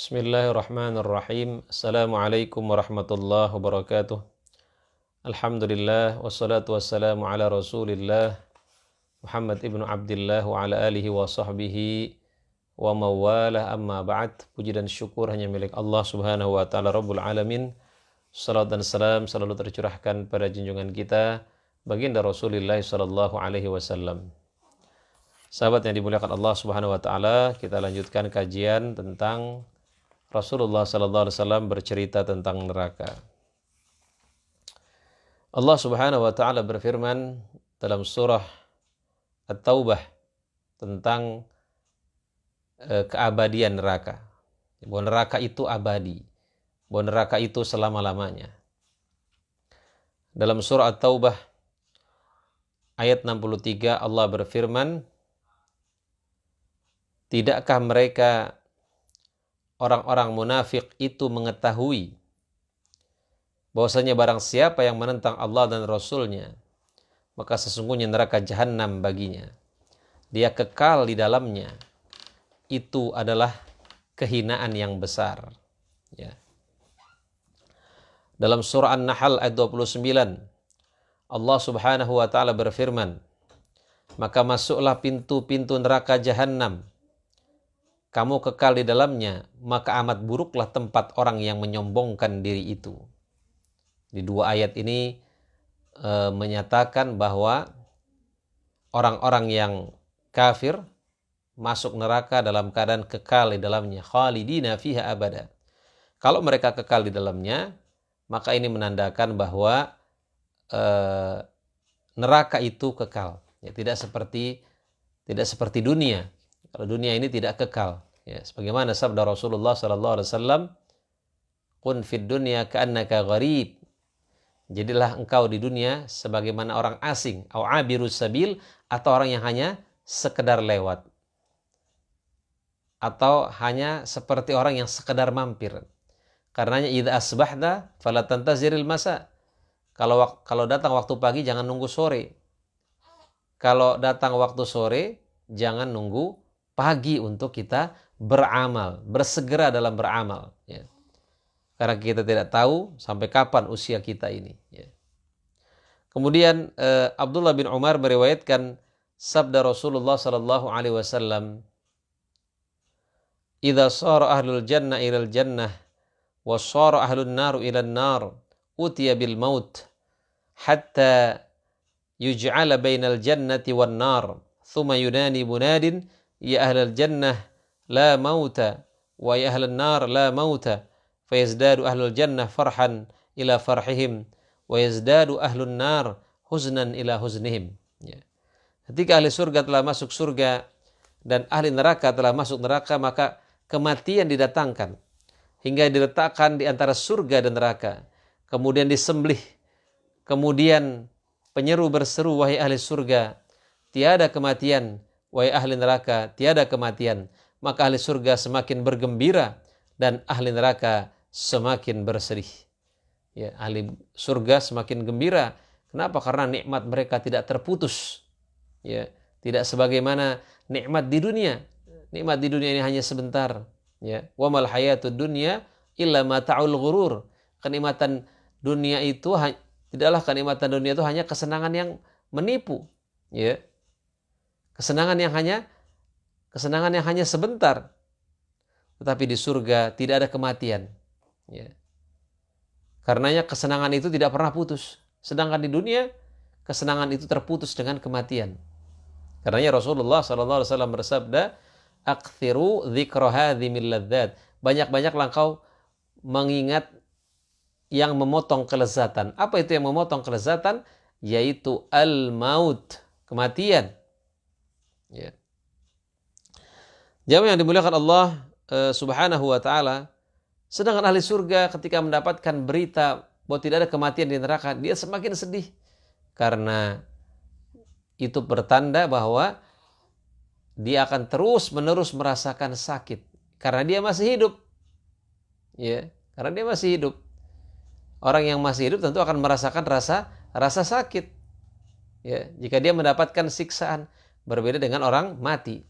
Bismillahirrahmanirrahim. Assalamualaikum warahmatullahi wabarakatuh. Alhamdulillah wassalatu wassalamu ala Rasulillah Muhammad ibnu Abdillah wa ala alihi wa sahbihi wa mawalah, amma ba'd. Puji dan syukur hanya milik Allah Subhanahu wa taala Rabbul alamin. Salat dan salam selalu tercurahkan pada junjungan kita baginda Rasulullah sallallahu alaihi wasallam. Sahabat yang dimuliakan Allah Subhanahu wa taala, kita lanjutkan kajian tentang Rasulullah sallallahu alaihi wasallam bercerita tentang neraka. Allah Subhanahu wa taala berfirman dalam surah At-Taubah tentang keabadian neraka. Bahwa neraka itu abadi, bahwa neraka itu selama-lamanya. Dalam surah At-Taubah ayat 63 Allah berfirman, tidakkah mereka orang-orang munafik itu mengetahui bahwasanya barang siapa yang menentang Allah dan Rasul-Nya, maka sesungguhnya neraka jahanam baginya. Dia kekal di dalamnya. Itu adalah kehinaan yang besar. Ya. Dalam surah An-Nahl ayat 29, Allah Subhanahu wa taala berfirman, maka masuklah pintu-pintu neraka jahanam. Kamu kekal di dalamnya, maka amat buruklah tempat orang yang menyombongkan diri itu. Di dua ayat ini menyatakan bahwa orang-orang yang kafir masuk neraka dalam keadaan kekal di dalamnya, khalidina fiha abada. Kalau mereka kekal di dalamnya, maka ini menandakan bahwa neraka itu kekal. Ya, tidak seperti dunia. Kalau dunia ini tidak kekal, ya, sebagaimana sabda Rasulullah sallallahu alaihi wasallam, "Kun fid dunya ka'annaka gharib." Jadilah engkau di dunia sebagaimana orang asing, au abirus sabil, atau orang yang hanya sekedar lewat. Atau hanya seperti orang yang sekedar mampir. Karenanya idza asbahta fala tantaziril masa. Kalau datang waktu pagi jangan nunggu sore. Kalau datang waktu sore jangan nunggu pagi untuk kita beramal, bersegera dalam beramal. Ya. Karena kita tidak tahu sampai kapan usia kita ini. Ya. Kemudian Abdullah bin Umar meriwayatkan sabda Rasulullah sallallahu alaihi wasallam, "Idza shara ahlul jannah ilal jannah, wa shara ahlun nar ilan nar, utiya bil maut, hatta yuj'ala bainal jannati wan nar, thumma yunani munadin, ya ahlal jannah la mauta wa ya ahlal nar la mauta, fayazdadu ahlul jannah farhan ila farhihim wa yazdadu ahlun nar huznan ila huznihim." Ya. Ketika ahli surga telah masuk surga dan ahli neraka telah masuk neraka, maka kematian didatangkan hingga diletakkan di antara surga dan neraka, kemudian disembelih, kemudian penyeru berseru, "Wahai ahli surga, tiada kematian, wahai ahli neraka, tiada kematian." Maka ahli surga semakin bergembira dan ahli neraka semakin bersedih. Ya, ahli surga semakin gembira. Kenapa? Karena nikmat mereka tidak terputus. Ya, tidak sebagaimana nikmat di dunia. Nikmat di dunia ini hanya sebentar. Ya, wa mal hayatud dunya illa mata'ul ghurur. Kenikmatan dunia itu tidaklah kenikmatan dunia itu hanya kesenangan yang menipu. Ya. Kesenangan yang hanya sebentar. Tetapi di surga tidak ada kematian. Ya. Karenanya kesenangan itu tidak pernah putus. Sedangkan di dunia, kesenangan itu terputus dengan kematian. Karenanya Rasulullah SAW bersabda, "Akthiru dzikra hadzimil ladzat." Banyak-banyaklah engkau mengingat yang memotong kelezatan. Apa itu yang memotong kelezatan? Yaitu al-maut, kematian. Ya. Jamaah yang dimuliakan Allah Subhanahu wa taala, sedangkan ahli surga ketika mendapatkan berita bahwa tidak ada kematian di neraka, dia semakin sedih karena itu bertanda bahwa dia akan terus-menerus merasakan sakit karena dia masih hidup. Ya, karena dia masih hidup. Orang yang masih hidup tentu akan merasakan rasa sakit. Ya, jika dia mendapatkan siksaan, berbeda dengan orang mati.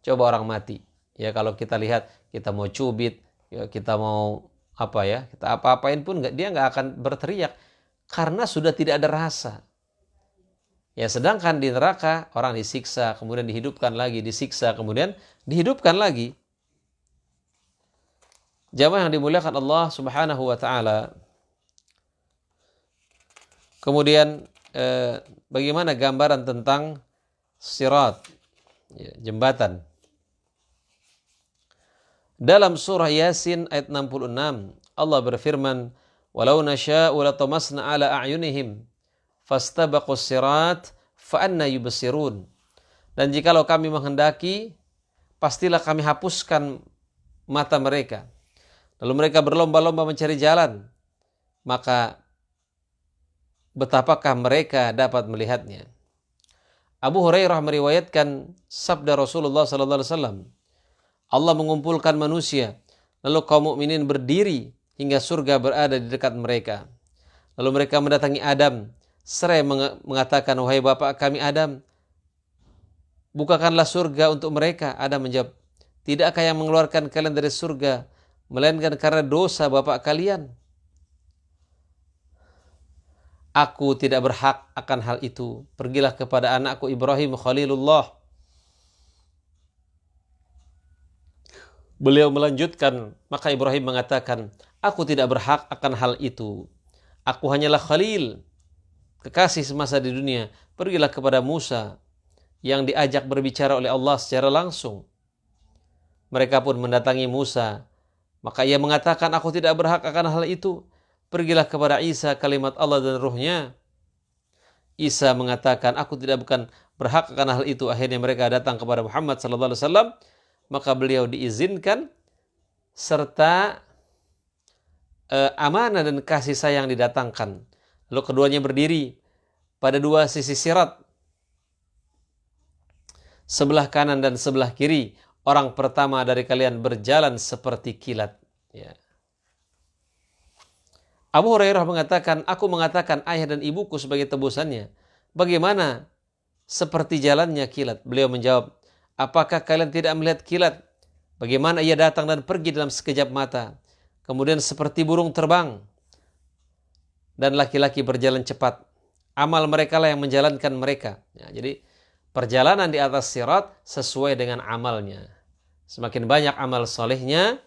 Coba orang mati. Ya kalau kita lihat, kita mau cubit, ya, kita mau apa ya, kita apa-apain pun dia nggak akan berteriak karena sudah tidak ada rasa. Ya sedangkan di neraka orang disiksa, kemudian dihidupkan lagi, disiksa, kemudian dihidupkan lagi. Jamaah yang dimuliakan Allah Subhanahu wa taala. Kemudian bagaimana gambaran tentang sirat, ya, jembatan. Dalam surah Yasin ayat 66, Allah berfirman, "Walau nasya'u latamasna 'ala a'yunihim fastabaqus sirat fa anna yubsirun." Dan jikalau kami menghendaki, pastilah kami hapuskan mata mereka. Lalu mereka berlomba-lomba mencari jalan, maka betapakah mereka dapat melihatnya? Abu Hurairah meriwayatkan sabda Rasulullah sallallahu alaihi wasallam, Allah mengumpulkan manusia, lalu kaum mukminin berdiri hingga surga berada di dekat mereka. Lalu mereka mendatangi Adam, seraya mengatakan, "Wahai bapak kami Adam, bukakanlah surga untuk mereka." Adam menjawab, "Tidakkah yang mengeluarkan kalian dari surga melainkan karena dosa bapak kalian? Aku tidak berhak akan hal itu. Pergilah kepada anakku Ibrahim Khalilullah." Beliau melanjutkan, maka Ibrahim mengatakan, "Aku tidak berhak akan hal itu. Aku hanyalah Khalil, kekasih semasa di dunia." Pergilah kepada Musa yang diajak berbicara oleh Allah secara langsung. Mereka pun mendatangi Musa, maka ia mengatakan, "Aku tidak berhak akan hal itu." Pergilah kepada Isa, kalimat Allah dan ruhnya. Isa mengatakan, "Aku bukan berhak akan hal itu." Akhirnya mereka datang kepada Muhammad sallallahu alaihi wasallam, maka beliau diizinkan serta amanah dan kasih sayang didatangkan. Lalu keduanya berdiri pada dua sisi sirat, sebelah kanan dan sebelah kiri. Orang pertama dari kalian berjalan seperti kilat. Ya. Abu Hurairah mengatakan, "Aku mengatakan ayah dan ibuku sebagai tebusannya. Bagaimana seperti jalannya kilat?" Beliau menjawab, "Apakah kalian tidak melihat kilat? Bagaimana ia datang dan pergi dalam sekejap mata. Kemudian seperti burung terbang. Dan laki-laki berjalan cepat. Amal mereka lah yang menjalankan mereka." Ya, jadi perjalanan di atas sirat sesuai dengan amalnya. Semakin banyak amal solehnya,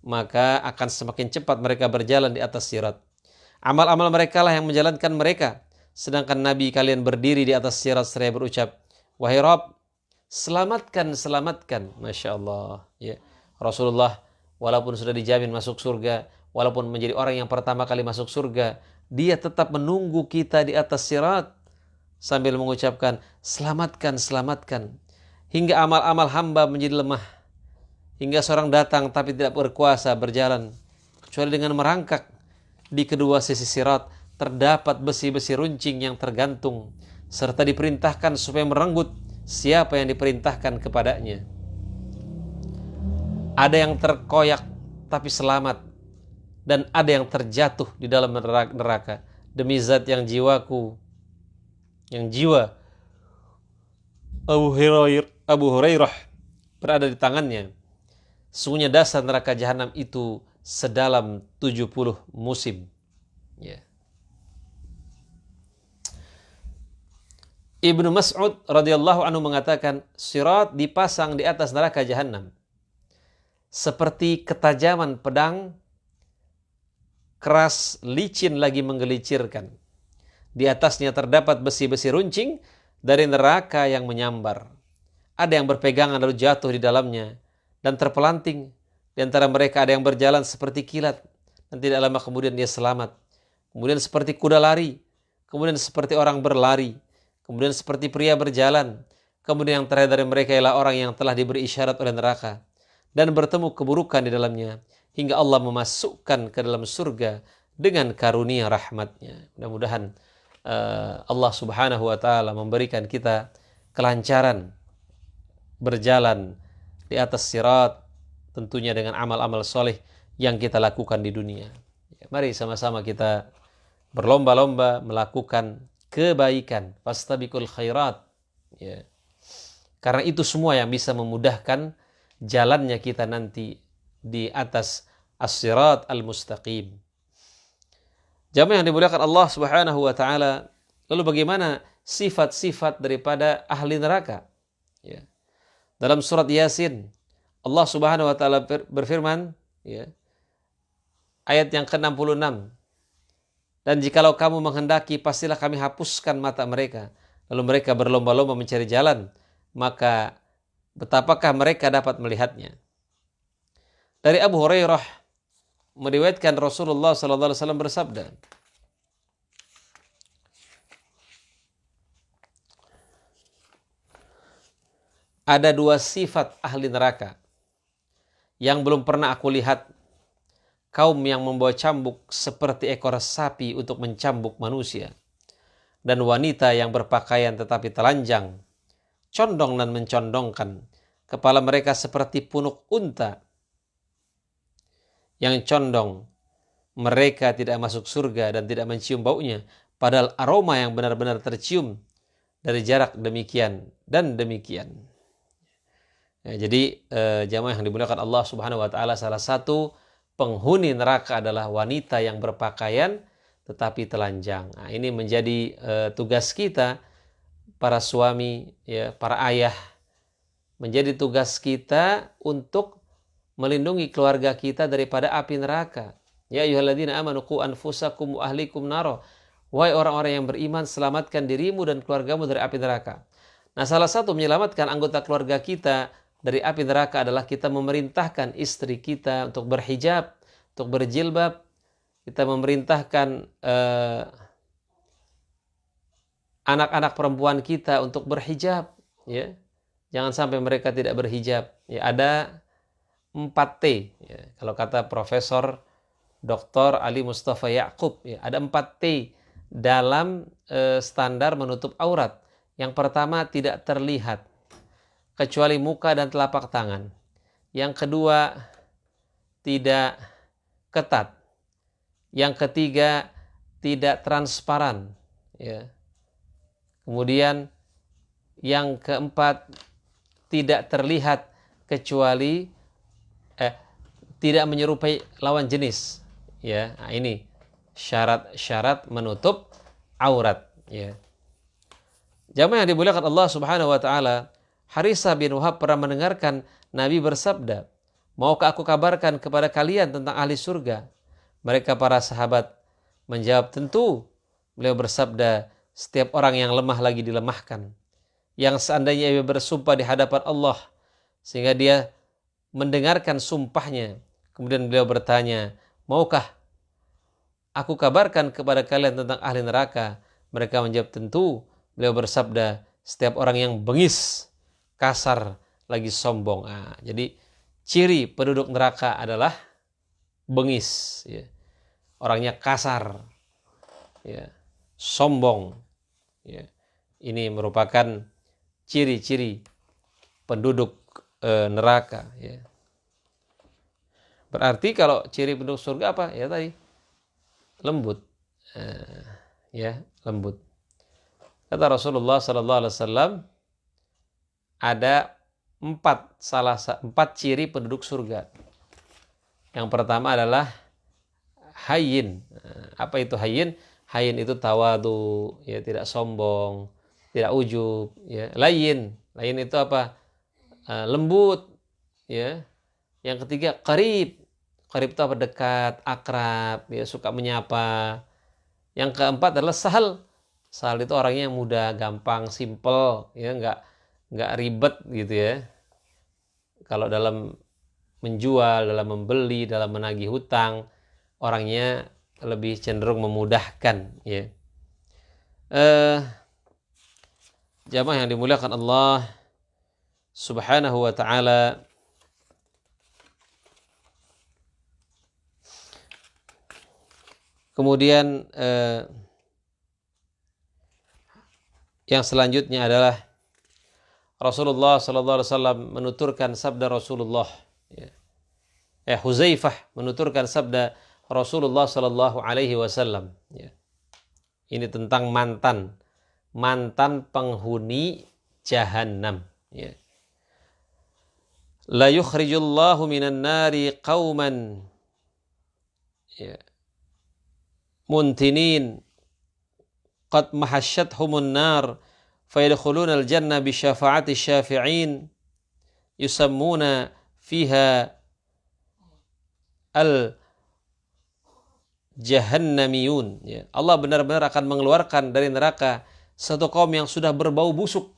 maka akan semakin cepat mereka berjalan di atas sirat. Amal-amal mereka lah yang menjalankan mereka. Sedangkan Nabi kalian berdiri di atas sirat seraya berucap, "Wahai Rabb, selamatkan, selamatkan." Masya Allah. Ya. Rasulullah walaupun sudah dijamin masuk surga, walaupun menjadi orang yang pertama kali masuk surga, dia tetap menunggu kita di atas sirat sambil mengucapkan, "Selamatkan, selamatkan." Hingga amal-amal hamba menjadi lemah. Hingga seorang datang tapi tidak berkuasa berjalan, kecuali dengan merangkak. Di kedua sisi sirat terdapat besi-besi runcing yang tergantung, serta diperintahkan supaya merenggut siapa yang diperintahkan kepadanya. Ada yang terkoyak tapi selamat, dan ada yang terjatuh di dalam neraka. Demi zat yang jiwa Abu Hurairah berada di tangannya, sungguhnya dasar neraka jahanam itu sedalam 70 musim. Ya. Ibnu Mas'ud radhiyallahu anhu mengatakan, sirat dipasang di atas neraka jahanam seperti ketajaman pedang, keras, licin lagi menggelicirkan. Di atasnya terdapat besi-besi runcing dari neraka yang menyambar. Ada yang berpegangan lalu jatuh di dalamnya dan terpelanting. Di antara mereka ada yang berjalan seperti kilat dan tidak lama kemudian dia selamat. Kemudian seperti kuda lari, kemudian seperti orang berlari, kemudian seperti pria berjalan. Kemudian yang terakhir dari mereka ialah orang yang telah diberi isyarat oleh neraka dan bertemu keburukan di dalamnya hingga Allah memasukkan ke dalam surga dengan karunia rahmatnya. Mudah-mudahan Allah subhanahu wa ta'ala memberikan kita kelancaran berjalan di atas sirat, tentunya dengan amal-amal soleh yang kita lakukan di dunia. Mari sama-sama kita berlomba-lomba melakukan kebaikan, fastabiqul khairat. Ya. Karena itu semua yang bisa memudahkan jalannya kita nanti di atas as-sirat al-mustaqim. Jamaah yang dimuliakan Allah Subhanahu wa taala, lalu bagaimana sifat-sifat daripada ahli neraka? Ya. Dalam surat Yasin, Allah Subhanahu wa taala berfirman, ya, ayat yang ke-66, dan jikalau kamu menghendaki, pastilah kami hapuskan mata mereka, lalu mereka berlomba-lomba mencari jalan, maka betapakah mereka dapat melihatnya? Dari Abu Hurairah meriwayatkan Rasulullah sallallahu alaihi wasallam bersabda, ada dua sifat ahli neraka yang belum pernah aku lihat, kaum yang membawa cambuk seperti ekor sapi untuk mencambuk manusia, dan wanita yang berpakaian tetapi telanjang, condong dan mencondongkan kepala mereka seperti punuk unta yang condong. Mereka tidak masuk surga dan tidak mencium baunya, padahal aroma yang benar-benar tercium dari jarak demikian dan demikian. Ya, jadi jamaah yang dimuliakan Allah Subhanahu wa taala, salah satu penghuni neraka adalah wanita yang berpakaian tetapi telanjang. Nah, ini menjadi tugas kita para suami, ya, para ayah, menjadi tugas kita untuk melindungi keluarga kita daripada api neraka. Ya ayyuhalladzina amanu qu anfusakum wa ahlikum naro. Wahai orang-orang yang beriman, selamatkan dirimu dan keluargamu dari api neraka. Nah, salah satu menyelamatkan anggota keluarga kita dari api neraka adalah kita memerintahkan istri kita untuk berhijab, untuk berjilbab. Kita memerintahkan anak-anak perempuan kita untuk berhijab, ya. Jangan sampai mereka tidak berhijab. Ya, ada 4T, ya. Kalau kata Profesor Dr. Ali Mustafa Yaqub, ya, ada 4T dalam standar menutup aurat. Yang pertama, tidak terlihat kecuali muka dan telapak tangan. Yang kedua, tidak ketat. Yang ketiga, tidak transparan, ya. Kemudian yang keempat, tidak terlihat kecuali tidak menyerupai lawan jenis, ya. Nah, ini syarat-syarat menutup aurat, ya. Jamaah yang dimuliakan Allah Subhanahu wa taala, Harisah bin Wahab pernah mendengarkan Nabi bersabda, maukah aku kabarkan kepada kalian tentang ahli surga? Mereka para sahabat menjawab, tentu. Beliau bersabda, setiap orang yang lemah lagi dilemahkan, yang seandainya ia bersumpah di hadapan Allah sehingga dia mendengarkan sumpahnya, kemudian beliau bertanya, maukah aku kabarkan kepada kalian tentang ahli neraka? Mereka menjawab, tentu. Beliau bersabda, setiap orang yang bengis, kasar, lagi sombong. Nah, jadi ciri penduduk neraka adalah bengis, ya. Orangnya kasar, ya, sombong, ya. Ini merupakan ciri-ciri penduduk neraka, ya. Berarti kalau ciri penduduk surga apa? Ya tadi, lembut, ya, lembut. Kata Rasulullah Sallallahu Alaihi Wasallam, ada 4 ciri penduduk surga. Yang pertama adalah hayyin. Apa itu hayyin? Hayyin itu tawadu, ya, tidak sombong, tidak ujub, ya. Layyin itu apa? Lembut, ya. Yang ketiga qarib. Qarib itu apa? Dekat, akrab, ya, suka menyapa. Yang keempat adalah sahal. Sahal itu orangnya yang mudah, gampang, simple, ya, nggak ribet gitu, ya. Kalau dalam menjual, dalam membeli, dalam menagih hutang, orangnya lebih cenderung memudahkan, ya. Jamaah yang dimuliakan Allah Subhanahu wa taala, kemudian yang selanjutnya adalah Rasulullah sallallahu alaihi wasallam menuturkan sabda Rasulullah, ya. Huzaifah menuturkan sabda Rasulullah sallallahu alaihi wasallam, ya. Ini tentang mantan penghuni Jahannam, ya. la yukhrijullahu minan nari qauman muntinin qad mahashathumun nar fayadkhuluna al-jannah bi syafa'ati syafi'in yusammuna fiha al-jahannamiyun. Allah benar-benar akan mengeluarkan dari neraka satu kaum yang sudah berbau busuk,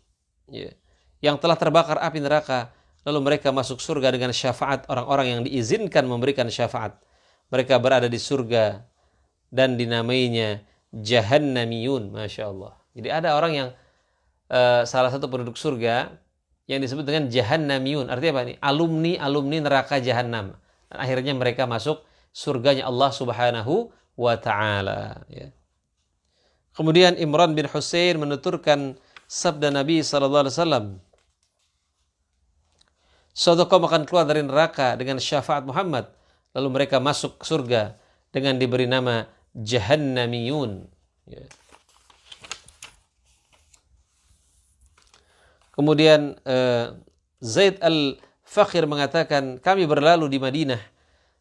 yang telah terbakar api neraka, lalu mereka masuk surga dengan syafaat orang-orang yang diizinkan memberikan syafaat. Mereka berada di surga dan dinamainya jahannamiyun. Masya Allah. Jadi ada orang yang salah satu penduduk surga yang disebut dengan jahannamiyun. Artinya apa ini? Alumni neraka jahanam. Dan akhirnya mereka masuk surganya Allah Subhanahu wa ta'ala. Kemudian Imran bin Husain menuturkan sabda Nabi SAW. Suatu kaum akan keluar dari neraka dengan syafaat Muhammad. Lalu mereka masuk surga dengan diberi nama jahannamiyun. Kemudian Zaid al-Fakhir mengatakan, kami berlalu di Madinah.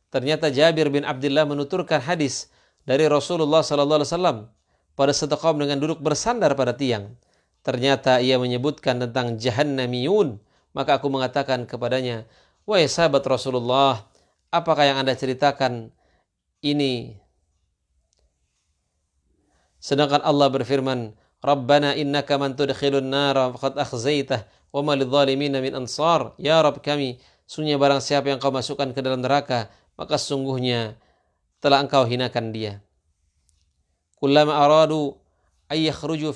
Ternyata Jabir bin Abdullah menuturkan hadis dari Rasulullah SAW pada satu kaum dengan duduk bersandar pada tiang. Ternyata ia menyebutkan tentang jahannamiyun. Maka aku mengatakan kepadanya, wahai sahabat Rasulullah, apakah yang Anda ceritakan ini? Sedangkan Allah berfirman, Rabbana innaka man tudkhilun nara faqad akhzaitah wa ma lidh-dhalimin min ansar. Ya Rabb kami, sungguhnya barang siapa yang kau masukkan ke dalam neraka, maka sungguhnya telah engkau hinakan dia. Kullama aradu ayakhruju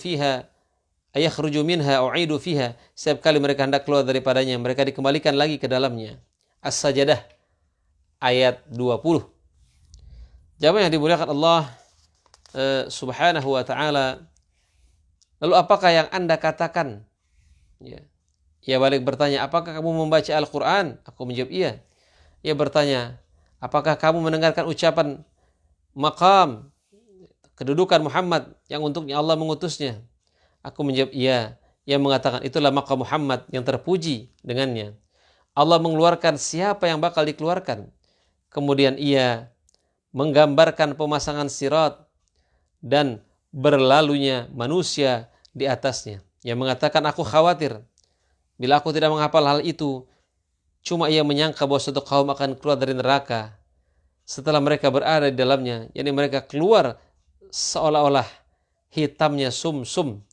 minha u'idu fiha. Setiap kali mereka hendak keluar daripadanya, mereka dikembalikan lagi ke dalamnya. As-Sajdah ayat 20. Jamaah yang dimuliakan Allah Subhanahu wa ta'ala. Lalu apakah yang Anda katakan? Ia balik bertanya, apakah kamu membaca Al-Quran? Aku menjawab iya. Ia bertanya, apakah kamu mendengarkan ucapan maqam, kedudukan Muhammad yang untuknya Allah mengutusnya? Aku menjawab iya. Ia mengatakan, itulah maqam Muhammad yang terpuji dengannya. Allah mengeluarkan siapa yang bakal dikeluarkan. Kemudian ia menggambarkan pemasangan sirat dan berlalunya manusia di atasnya. Ia mengatakan, aku khawatir bila aku tidak menghafal hal itu. Cuma ia menyangka bahwa suatu kaum akan keluar dari neraka setelah mereka berada di dalamnya. Yani mereka keluar seolah-olah hitamnya sumsum.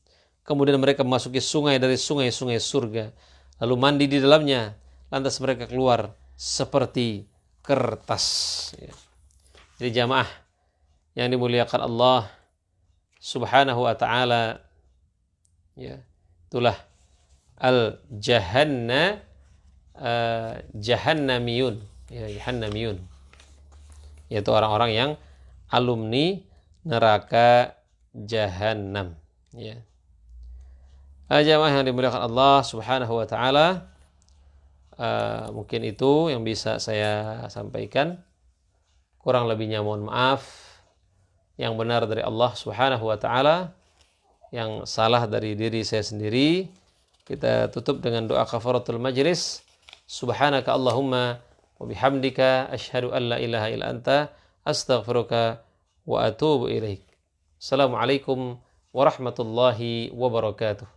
Kemudian mereka memasuki sungai dari sungai-sungai surga. Lalu mandi di dalamnya. Lantas mereka keluar seperti kertas. Jadi jamaah yang dimuliakan Allah Subhanahu wa ta'ala, itulah jahannamiyun, jahannamiyun, yaitu orang-orang yang alumni neraka jahannam. Jamaah yang dimuliakan Allah Subhanahu wa ta'ala, mungkin itu yang bisa saya sampaikan. Kurang lebihnya mohon maaf. Yang benar dari Allah Subhanahu wa ta'ala, yang salah dari diri saya sendiri. Kita tutup dengan doa kafaratul majlis. Subhanaka Allahumma wa bihamdika asyhadu an la ilaha illa anta astaghfiruka wa atubu ilaik. Assalamualaikum warahmatullahi wabarakatuh.